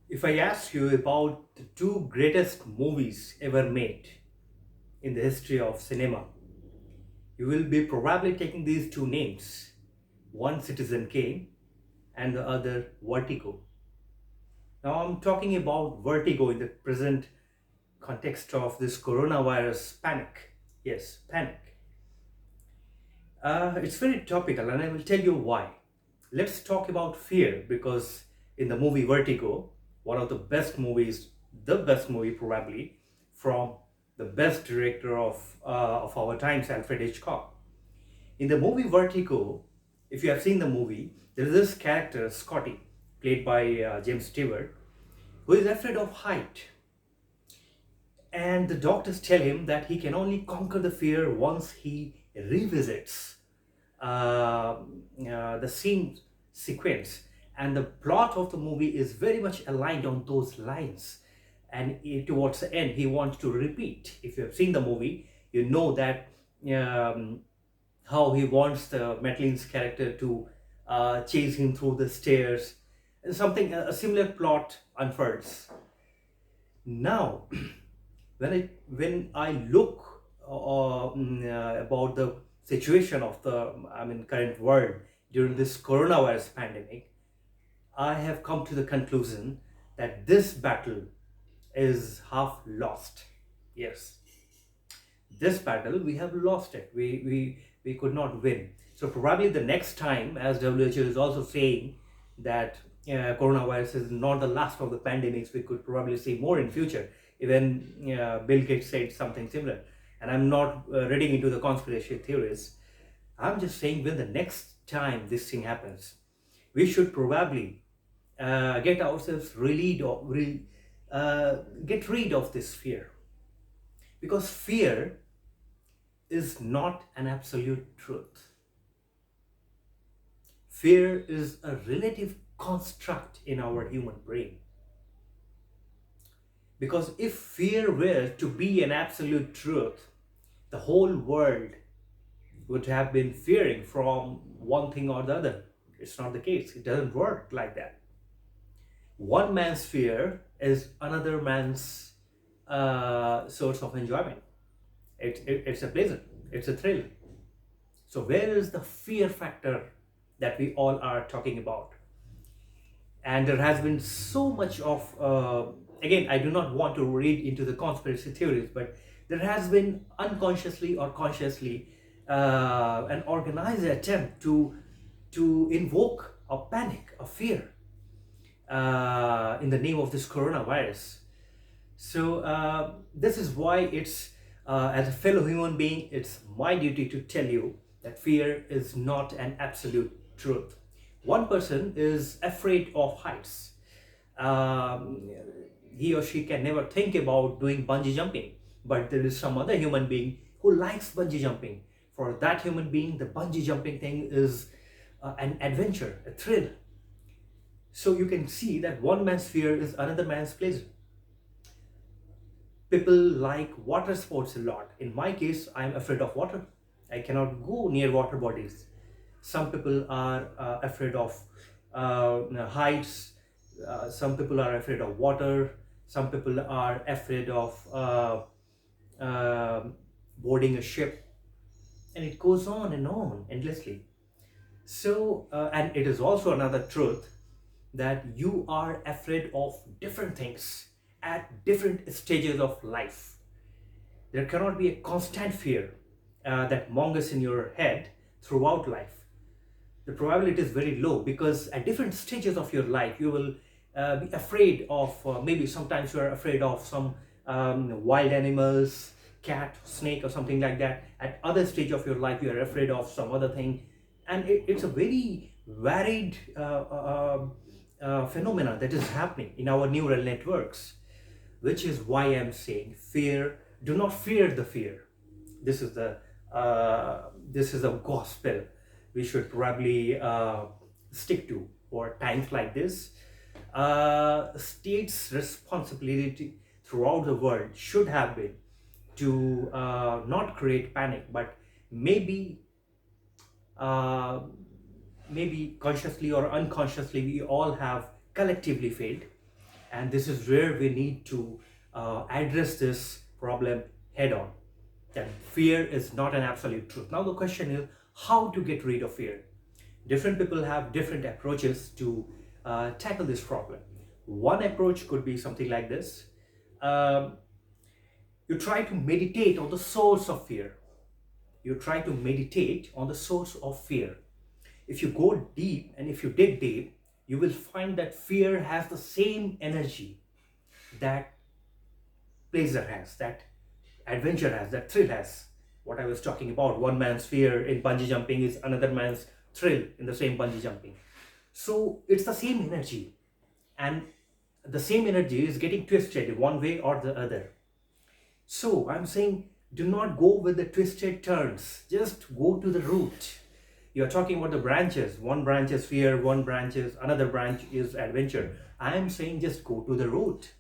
If I ask you about the two greatest movies ever made in the history of cinema, you will be probably taking these two names, one Citizen Kane and the other Vertigo. Now, I'm talking about Vertigo in the present context of this coronavirus panic. Yes, panic. It's very topical, and I will tell you why. Let's talk about fear because in the movie Vertigo, one of the best movie probably from the best director of our times, Alfred Hitchcock. In the movie Vertigo, if you have seen the movie, there is this character Scotty, played by James Stewart, who is afraid of height, and the doctors tell him that he can only conquer the fear once he revisits the scene sequence, and the plot of the movie is very much aligned on those lines. And towards the end, he wants to repeat. If you have seen the movie, you know that um, how he wants the Mateline's character to chase him through the stairs. And something a similar plot unfolds. Now, when I look about the situation of the current world during this coronavirus pandemic, I have come to the conclusion that this battle is half lost. Yes, this battle we have lost it. We could not win. So probably the next time, as WHO is also saying that coronavirus is not the last of the pandemics, we could probably see more in future. Even Bill Gates said something similar. And I'm not reading into the conspiracy theories. I'm just saying when the next time this thing happens, we should probably get ourselves get rid of this fear, because fear is not an absolute truth. Fear is a relative construct in our human brain. Because if fear were to be an absolute truth, the whole world would have been fearing from one thing or the other. It's not the case. It doesn't work like that. One man's fear is another man's source of enjoyment. It's a pleasure, it's a thrill. So, where is the fear factor that we all are talking about? And there has been so much of, again, I do not want to read into the conspiracy theories, but there has been unconsciously or consciously an organized attempt to invoke a panic, a fear in the name of this coronavirus. So this is why as a fellow human being, it's my duty to tell you that fear is not an absolute truth. One person is afraid of heights. Um, he or she can never think about doing bungee jumping, but there is some other human being who likes bungee jumping. For that human being, the bungee jumping thing is an adventure, a thrill. So you can see that one man's fear is another man's pleasure. People like water sports a lot. In my case, I'm afraid of water. I cannot go near water bodies. Some people are afraid of heights. Some people are afraid of water. Some people are afraid of boarding a ship. And it goes on endlessly. So, and it is also another truth that you are afraid of different things at different stages of life. There cannot be a constant fear that mongers in your head throughout life. The probability is very low because at different stages of your life, you will be afraid of, maybe sometimes you are afraid of some wild animals, cat, snake, or something like that. At other stage of your life, you are afraid of some other thing. And it's a very varied phenomena that is happening in our neural networks, which is why I'm saying fear. Do not fear the fear. This is a gospel we should probably stick to for times like this. States' responsibility throughout the world should have been to not create panic, but maybe uh, maybe consciously or unconsciously we all have collectively failed. And this is where we need to address this problem head on. That fear is not an absolute truth. Now the question is how to get rid of fear. Different people have different approaches to tackle this problem. One approach could be something like this. Um, you try to meditate on the source of fear. You try to meditate on the source of fear. If you go deep and if you dig deep, you will find that fear has the same energy that pleasure has, that adventure has, that thrill has. What I was talking about, one man's fear in bungee jumping is another man's thrill in the same bungee jumping. So it's the same energy, and the same energy is getting twisted one way or the other. So I'm saying do not go with the twisted turns, just go to the root. You're talking about the branches. One branch is fear, one branch is another branch is adventure. I am saying just go to the root.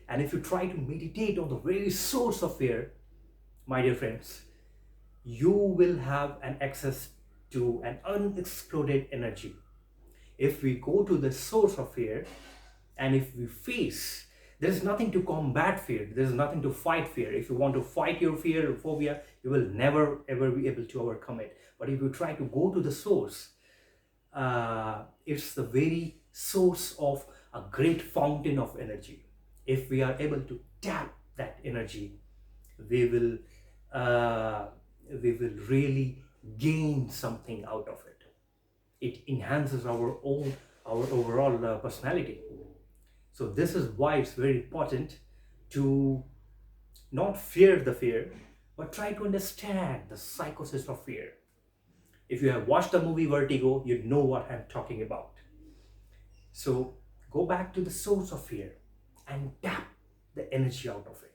And if you try to meditate on the very source of fear, my dear friends, you will have an access to an unexploded energy. If we go to the source of fear and if we face, there is nothing to combat fear, there is nothing to fight fear. If you want to fight your fear or phobia, you will never ever be able to overcome it. But if you try to go to the source, it's the very source of a great fountain of energy. If we are able to tap that energy, we will uh, we will really gain something out of it. It enhances our overall personality. So this is why it's very important to not fear the fear, but try to understand the psychosis of fear. If you have watched the movie Vertigo, you know what I'm talking about. So go back to the source of fear and tap the energy out of it.